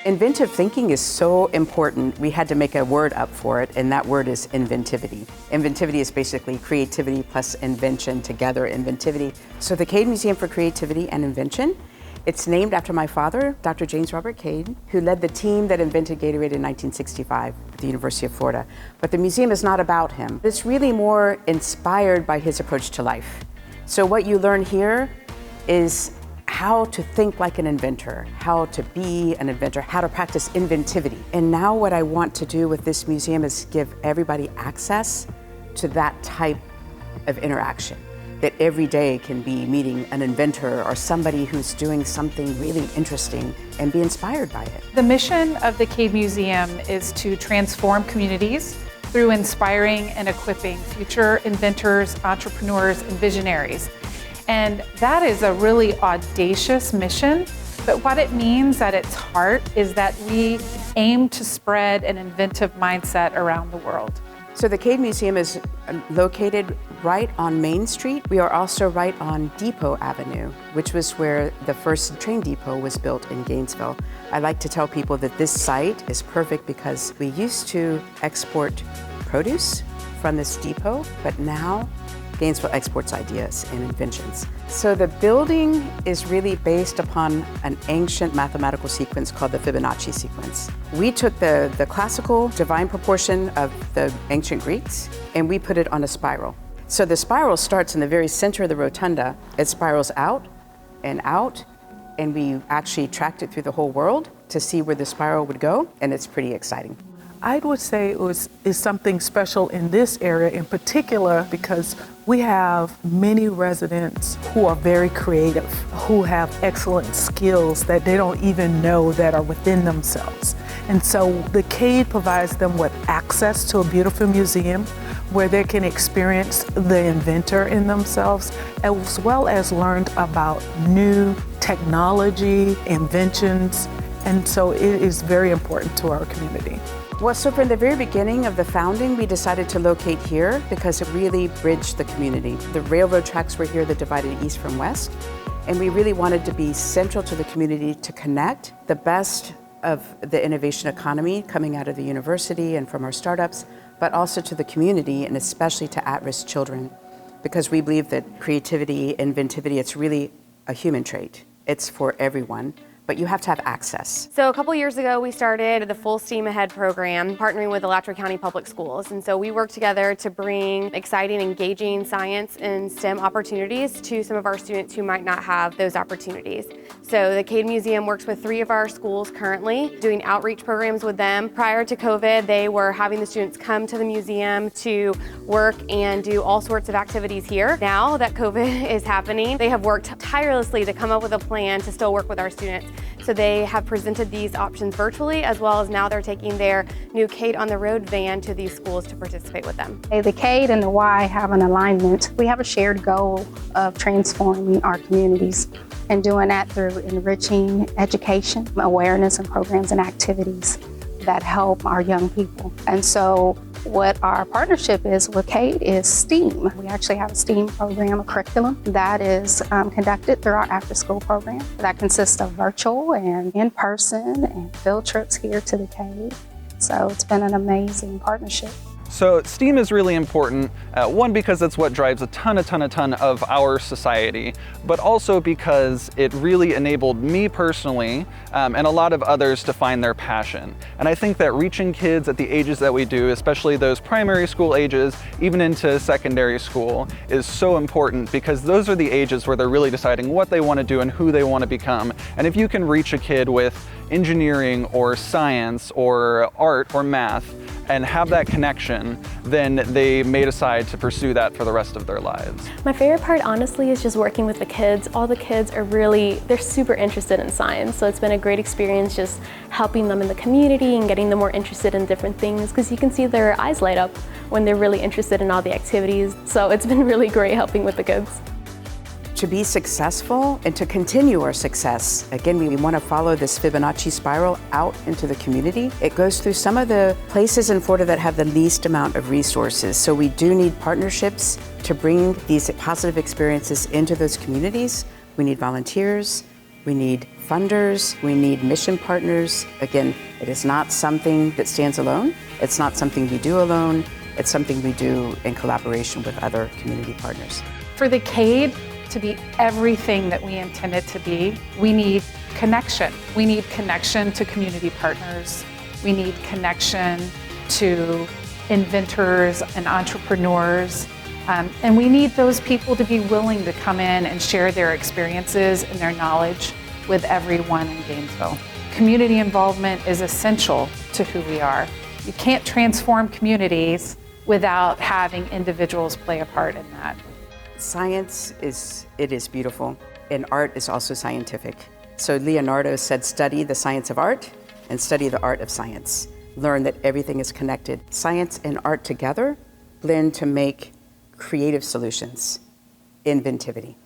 Inventive thinking is so important, we had to make a word up for it, and that word is inventivity. Inventivity is basically creativity plus invention together, inventivity. So the Cade Museum for Creativity and Invention, it's named after my father, Dr. James Robert Cade, who led the team that invented Gatorade in 1965 at the University of Florida. But the museum is not about him. It's really more inspired by his approach to life. So what you learn here is how to think like an inventor, how to be an inventor, how to practice inventivity. And now what I want to do with this museum is give everybody access to that type of interaction, that every day can be meeting an inventor or somebody who's doing something really interesting and be inspired by it. The mission of the Cade Museum is to transform communities through inspiring and equipping future inventors, entrepreneurs, and visionaries. And that is a really audacious mission, but what it means at its heart is that we aim to spread an inventive mindset around the world. So the Cade Museum is located right on Main Street. We are also right on Depot Avenue, which was where the first train depot was built in Gainesville. I like to tell people that this site is perfect because we used to export produce from this depot, but now Gainesville exports ideas and inventions. So the building is really based upon an ancient mathematical sequence called the Fibonacci sequence. We took the classical divine proportion of the ancient Greeks and we put it on a spiral. So the spiral starts in the very center of the rotunda. It spirals out, and we actually tracked it through the whole world to see where the spiral would go, and it's pretty exciting. I would say is something special in this area in particular because we have many residents who are very creative, who have excellent skills that they don't even know that are within themselves. And so the Cade provides them with access to a beautiful museum where they can experience the inventor in themselves, as well as learn about new technology, inventions. And so it is very important to our community. Well, so from the very beginning of the founding, we decided to locate here because it really bridged the community. The railroad tracks were here that divided east from west, and we really wanted to be central to the community to connect the best of the innovation economy coming out of the university and from our startups, but also to the community and especially to at-risk children, because we believe that creativity, inventivity, it's really a human trait. It's for everyone. But you have to have access. So a couple years ago, we started the Full Steam Ahead program, partnering with Alachua County Public Schools. And so we work together to bring exciting, engaging science and STEM opportunities to some of our students who might not have those opportunities. So the Cade Museum works with 3 of our schools currently, doing outreach programs with them. Prior to COVID, they were having the students come to the museum to work and do all sorts of activities here. Now that COVID is happening, they have worked tirelessly to come up with a plan to still work with our students. So they have presented these options virtually, as well as now they're taking their new Cade on the Road van to these schools to participate with them. The Cade and the Y have an alignment. We have a shared goal of transforming our communities and doing that through enriching education, awareness, and programs and activities that help our young people. And so what our partnership is with Cade is STEAM. We actually have a STEAM program, a curriculum that is conducted through our after-school program that consists of virtual and in-person and field trips here to the Cade. So it's been an amazing partnership. So STEAM is really important, one, because it's what drives a ton of our society, but also because it really enabled me personally and a lot of others to find their passion. And I think that reaching kids at the ages that we do, especially those primary school ages, even into secondary school, is so important because those are the ages where they're really deciding what they want to do and who they want to become. And if you can reach a kid with engineering or science or art or math and have that connection, then they may decide to pursue that for the rest of their lives. My favorite part, honestly, is just working with the kids. All the kids are they're super interested in science, so it's been a great experience just helping them in the community and getting them more interested in different things, because you can see their eyes light up when they're really interested in all the activities. So it's been really great helping with the kids. To be successful and to continue our success, again, we want to follow this Fibonacci spiral out into the community. It goes through some of the places in Florida that have the least amount of resources. So we do need partnerships to bring these positive experiences into those communities. We need volunteers, We need funders, we need mission partners. Again, it is not something that stands alone. It's not something we do alone. It's something we do in collaboration with other community partners. For the Cade to be everything that we intend it to be, we need connection. We need connection to community partners. We need connection to inventors and entrepreneurs. And we need those people to be willing to come in and share their experiences and their knowledge with everyone in Gainesville. Community involvement is essential to who we are. You can't transform communities without having individuals play a part in that. Science is beautiful, and art is also scientific. So Leonardo said, study the science of art and study the art of science. Learn that everything is connected. Science and art together blend to make creative solutions, inventivity.